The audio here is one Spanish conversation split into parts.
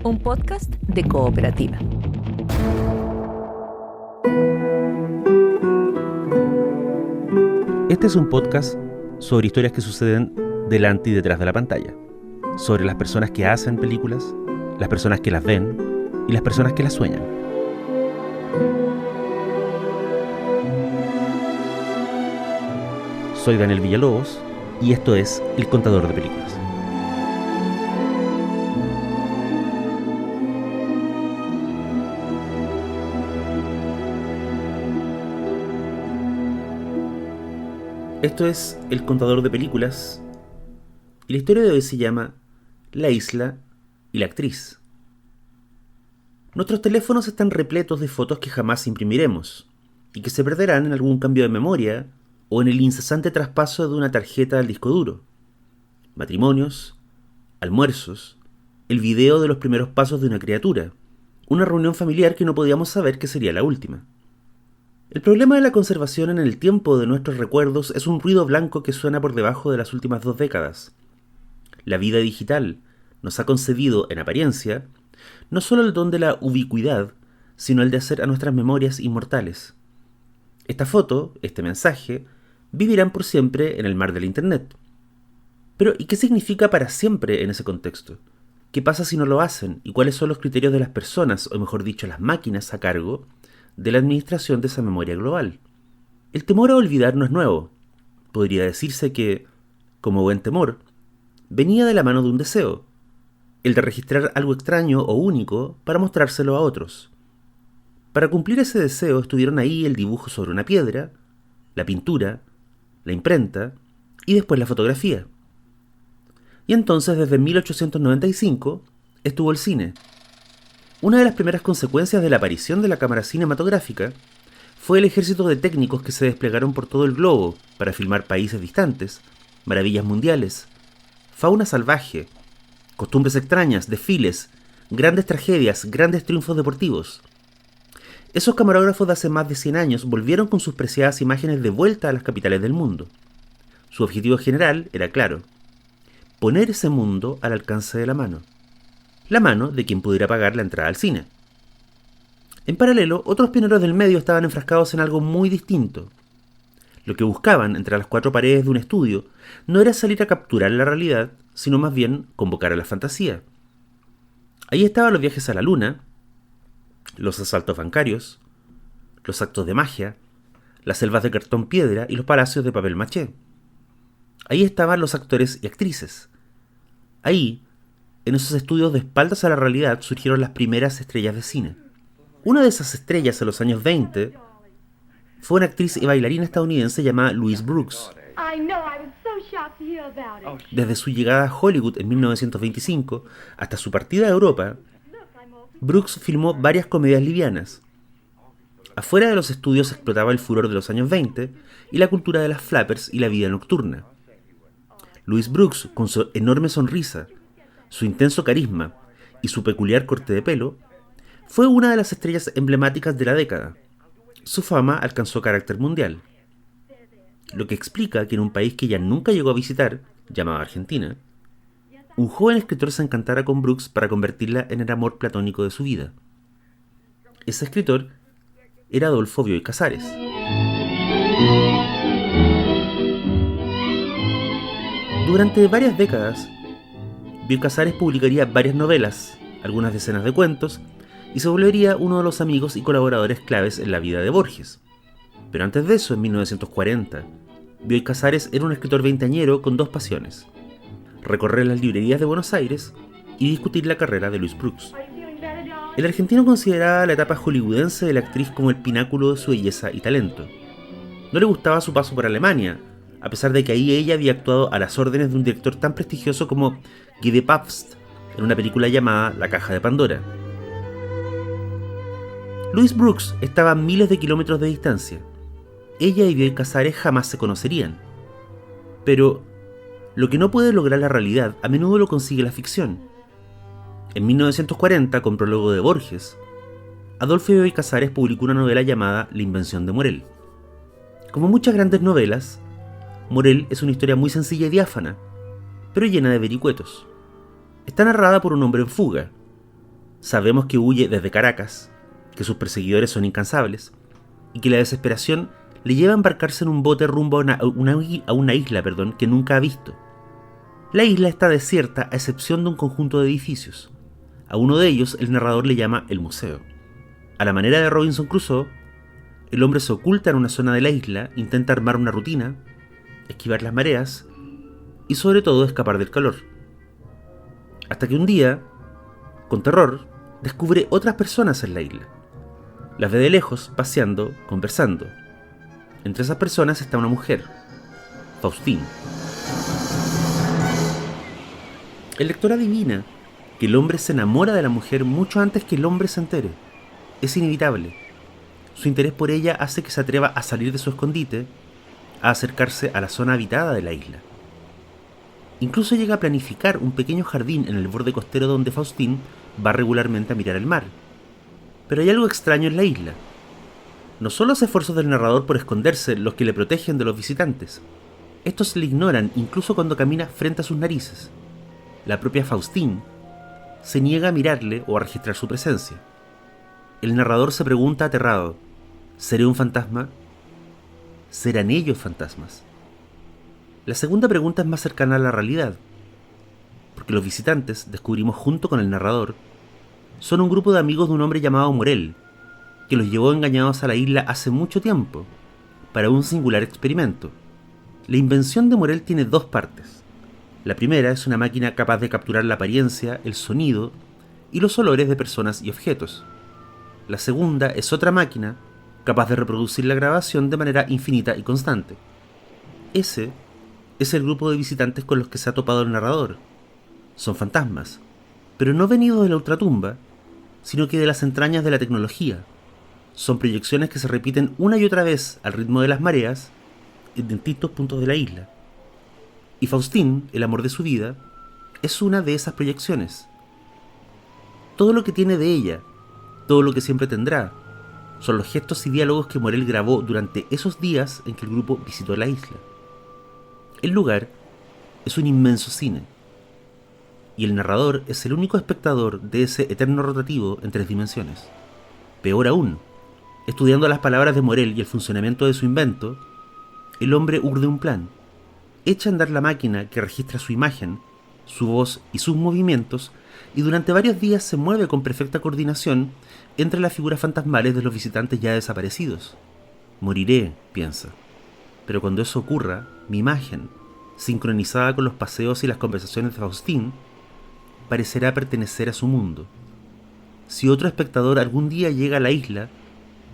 un podcast de Cooperativa. Este es un podcast sobre historias que suceden delante y detrás de la pantalla, sobre las personas que hacen películas, las personas que las ven y las personas que las sueñan. Soy Daniel Villalobos y esto es El Contador de Películas. Esto es El Contador de Películas y la historia de hoy se llama La isla y la actriz. Nuestros teléfonos están repletos de fotos que jamás imprimiremos y que se perderán en algún cambio de memoria o en el incesante traspaso de una tarjeta al disco duro. Matrimonios, almuerzos, el video de los primeros pasos de una criatura, una reunión familiar que no podíamos saber que sería la última. El problema de la conservación en el tiempo de nuestros recuerdos es un ruido blanco que suena por debajo de las últimas 2 décadas. La vida digital nos ha concedido, en apariencia, no solo el don de la ubicuidad, sino el de hacer a nuestras memorias inmortales. Esta foto, este mensaje, vivirán por siempre en el mar del Internet. Pero, ¿y qué significa para siempre en ese contexto? ¿Qué pasa si no lo hacen? ¿Y cuáles son los criterios de las personas, o mejor dicho, las máquinas a cargo de la administración de esa memoria global? El temor a olvidar no es nuevo. Podría decirse que, como buen temor, venía de la mano de un deseo, el de registrar algo extraño o único para mostrárselo a otros. Para cumplir ese deseo estuvieron ahí el dibujo sobre una piedra, la pintura, la imprenta y después la fotografía. Y entonces desde 1895 estuvo el cine. Una de las primeras consecuencias de la aparición de la cámara cinematográfica fue el ejército de técnicos que se desplegaron por todo el globo para filmar países distantes, maravillas mundiales, fauna salvaje, costumbres extrañas, desfiles, grandes tragedias, grandes triunfos deportivos. Esos camarógrafos de hace más de 100 años volvieron con sus preciadas imágenes de vuelta a las capitales del mundo. Su objetivo general era claro: poner ese mundo al alcance de la mano de quien pudiera pagar la entrada al cine. En paralelo, otros pioneros del medio estaban enfrascados en algo muy distinto. Lo que buscaban entre las 4 paredes de un estudio no era salir a capturar la realidad, sino más bien convocar a la fantasía. Ahí estaban los viajes a la luna, los asaltos bancarios, los actos de magia, las selvas de cartón piedra y los palacios de papel maché. Ahí estaban los actores y actrices. Ahí, en esos estudios de espaldas a la realidad, surgieron las primeras estrellas de cine. Una de esas estrellas en los años 20 fue una actriz y bailarina estadounidense llamada Louise Brooks. Desde su llegada a Hollywood en 1925 hasta su partida a Europa, Brooks filmó varias comedias livianas. Afuera de los estudios explotaba el furor de los años 20 y la cultura de las flappers y la vida nocturna. Louise Brooks, con su enorme sonrisa, su intenso carisma y su peculiar corte de pelo, fue una de las estrellas emblemáticas de la década. Su fama alcanzó carácter mundial, lo que explica que en un país que ella nunca llegó a visitar, llamado Argentina, un joven escritor se encantara con Brooks para convertirla en el amor platónico de su vida. Ese escritor era Adolfo Bioy Casares. Durante varias décadas, Bioy Casares publicaría varias novelas, algunas decenas de cuentos, y se volvería uno de los amigos y colaboradores claves en la vida de Borges. Pero antes de eso, en 1940, Bioy Casares era un escritor veinteañero con 2 pasiones: recorrer las librerías de Buenos Aires y discutir la carrera de Louise Brooks. El argentino consideraba la etapa hollywoodense de la actriz como el pináculo de su belleza y talento. No le gustaba su paso por Alemania, a pesar de que ahí ella había actuado a las órdenes de un director tan prestigioso como Guy Pabst en una película llamada La Caja de Pandora. Louise Brooks estaba a miles de kilómetros de distancia. Ella y Bioy Casares jamás se conocerían. Pero lo que no puede lograr la realidad a menudo lo consigue la ficción. En 1940, con prólogo de Borges, Adolfo Bioy Casares publicó una novela llamada La invención de Morel. Como muchas grandes novelas, Morel es una historia muy sencilla y diáfana, pero llena de vericuetos. Está narrada por un hombre en fuga, Sabemos que huye desde Caracas, que sus perseguidores son incansables, y que la desesperación le lleva a embarcarse en un bote rumbo a una isla que nunca ha visto. La isla está desierta a excepción de un conjunto de edificios. A uno de ellos el narrador le llama el museo. A la manera de Robinson Crusoe, el hombre se oculta en una zona de la isla, intenta armar una rutina, esquivar las mareas y sobre todo escapar del calor. Hasta que un día, con terror, descubre otras personas en la isla. Las ve de lejos, paseando, conversando. Entre esas personas está una mujer, Faustine. El lector adivina que el hombre se enamora de la mujer mucho antes que el hombre se entere. Es inevitable. Su interés por ella hace que se atreva a salir de su escondite, a acercarse a la zona habitada de la isla. Incluso llega a planificar un pequeño jardín en el borde costero donde Faustine va regularmente a mirar el mar. Pero hay algo extraño en la isla. No son los esfuerzos del narrador por esconderse los que le protegen de los visitantes. Estos le ignoran incluso cuando camina frente a sus narices. La propia Faustine se niega a mirarle o a registrar su presencia. El narrador se pregunta aterrado: ¿seré un fantasma? ¿Serán ellos fantasmas? La segunda pregunta es más cercana a la realidad, porque los visitantes, descubrimos junto con el narrador, son un grupo de amigos de un hombre llamado Morel, que los llevó engañados a la isla hace mucho tiempo, para un singular experimento. La invención de Morel tiene dos partes. La primera es una máquina capaz de capturar la apariencia, el sonido y los olores de personas y objetos. La segunda es otra máquina capaz de reproducir la grabación de manera infinita y constante. Ese es el grupo de visitantes con los que se ha topado el narrador. Son fantasmas, pero no venidos de la ultratumba, sino que de las entrañas de la tecnología. Son proyecciones que se repiten una y otra vez al ritmo de las mareas en distintos puntos de la isla. Y Faustine, el amor de su vida, es una de esas proyecciones. Todo lo que tiene de ella, todo lo que siempre tendrá, son los gestos y diálogos que Morel grabó durante esos días en que el grupo visitó la isla. El lugar es un inmenso cine, y el narrador es el único espectador de ese eterno rotativo en 3 dimensiones. Peor aún, estudiando las palabras de Morel y el funcionamiento de su invento, el hombre urde un plan. Echa a andar la máquina que registra su imagen, su voz y sus movimientos, y durante varios días se mueve con perfecta coordinación entre las figuras fantasmales de los visitantes ya desaparecidos. Moriré, piensa. Pero cuando eso ocurra, mi imagen, sincronizada con los paseos y las conversaciones de Faustine, parecerá pertenecer a su mundo. Si otro espectador algún día llega a la isla,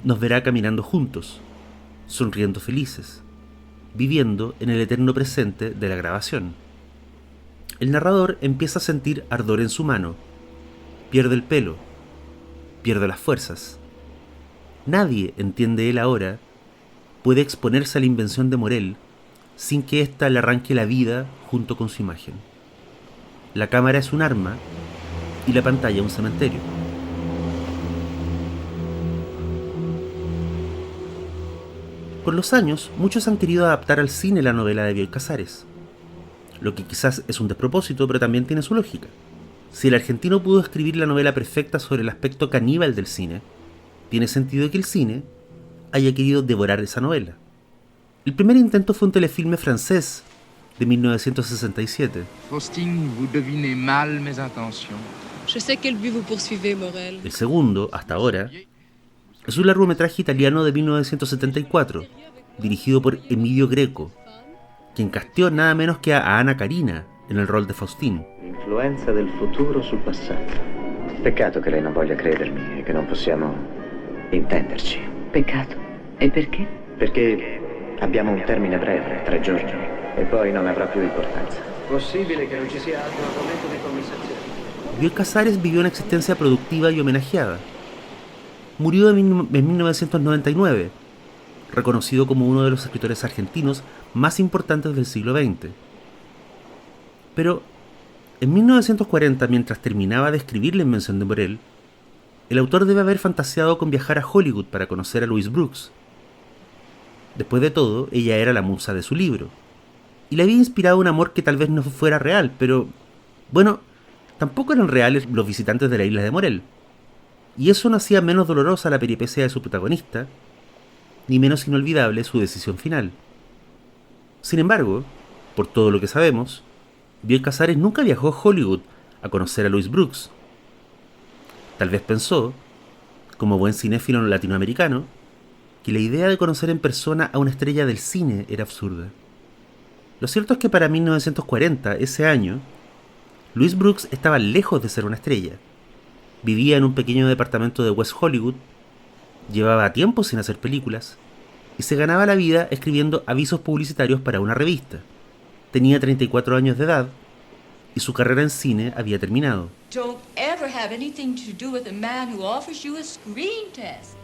nos verá caminando juntos, sonriendo felices, viviendo en el eterno presente de la grabación. El narrador empieza a sentir ardor en su mano, pierde el pelo, pierde las fuerzas. Nadie, entiende él ahora, puede exponerse a la invención de Morel sin que ésta le arranque la vida junto con su imagen. La cámara es un arma y la pantalla un cementerio. Con los años, muchos han querido adaptar al cine la novela de Bioy Casares, lo que quizás es un despropósito, pero también tiene su lógica. Si el argentino pudo escribir la novela perfecta sobre el aspecto caníbal del cine, tiene sentido que el cine haya querido devorar esa novela. El primer intento fue un telefilme francés de 1967. Faustine, vous devinez mal mes intentions. Je sais quel but vous poursuivez, Morel. El segundo, hasta ahora, es un largometraje italiano de 1974, dirigido por Emilio Greco, quien casteó nada menos que a Anna Karina en el rol de Faustine. L'influenza del futuro sul passato. Peccato che lei non voglia credermi e che non possiamo intenderci. Peccato. E perché? Perché abbiamo un termine breve, 3 giorni, e poi non avrà più importanza. Possibile che non ci sia altro argomento di conversazione. Bioy Casares vivió una existencia productiva y homenajeada. Murió en 1999, reconocido como uno de los escritores argentinos más importantes del siglo XX. Pero en 1940, mientras terminaba de escribir La invención de Morel, el autor debe haber fantaseado con viajar a Hollywood para conocer a Louise Brooks. Después de todo, ella era la musa de su libro, y le había inspirado un amor que tal vez no fuera real, pero, bueno, tampoco eran reales los visitantes de la isla de Morel. Y eso no hacía menos dolorosa la peripecia de su protagonista, ni menos inolvidable su decisión final. Sin embargo, por todo lo que sabemos, Bioy Casares nunca viajó a Hollywood a conocer a Louis Brooks. Tal vez pensó, como buen cinéfilo latinoamericano, que la idea de conocer en persona a una estrella del cine era absurda. Lo cierto es que para 1940, ese año, Louis Brooks estaba lejos de ser una estrella. Vivía en un pequeño departamento de West Hollywood, llevaba tiempo sin hacer películas y se ganaba la vida escribiendo avisos publicitarios para una revista. Tenía 34 años de edad y su carrera en cine había terminado.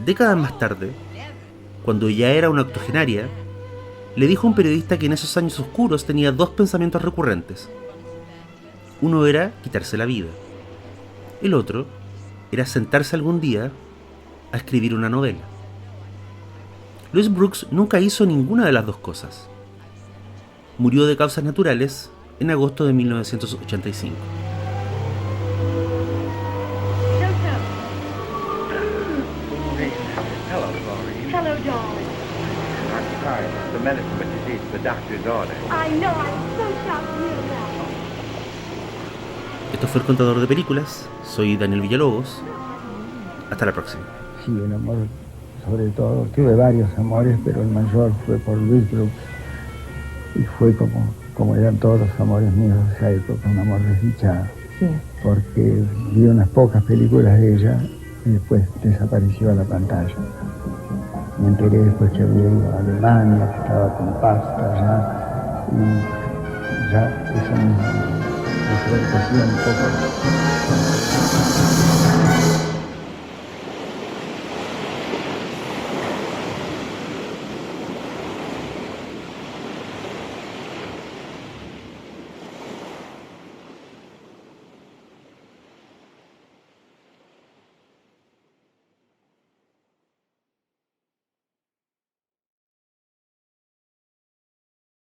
Décadas más tarde, cuando ya era una octogenaria, le dijo a un periodista que en esos años oscuros tenía dos pensamientos recurrentes. Uno era quitarse la vida. El otro era sentarse algún día a escribir una novela. Louis Brooks nunca hizo ninguna de las dos cosas. Murió de causas naturales en agosto de 1985. Hello, darling. I'm sorry. The medicine, but you see, it's the doctor's order. I know, I'm so shocked to hear that. Esto fue El Contador de Películas. Soy Daniel Villalobos. Hasta la próxima. Sí, el amor, sobre todo, tuve varios amores, pero el mayor fue por Louis Brooks. Y fue como eran todos los amores míos de esa época, un amor desdichado. Sí. Porque vi unas pocas películas de ella y después desapareció a la pantalla. Me enteré después que había ido a Alemania, que estaba con pasta allá, y ya eso me despertó un poco.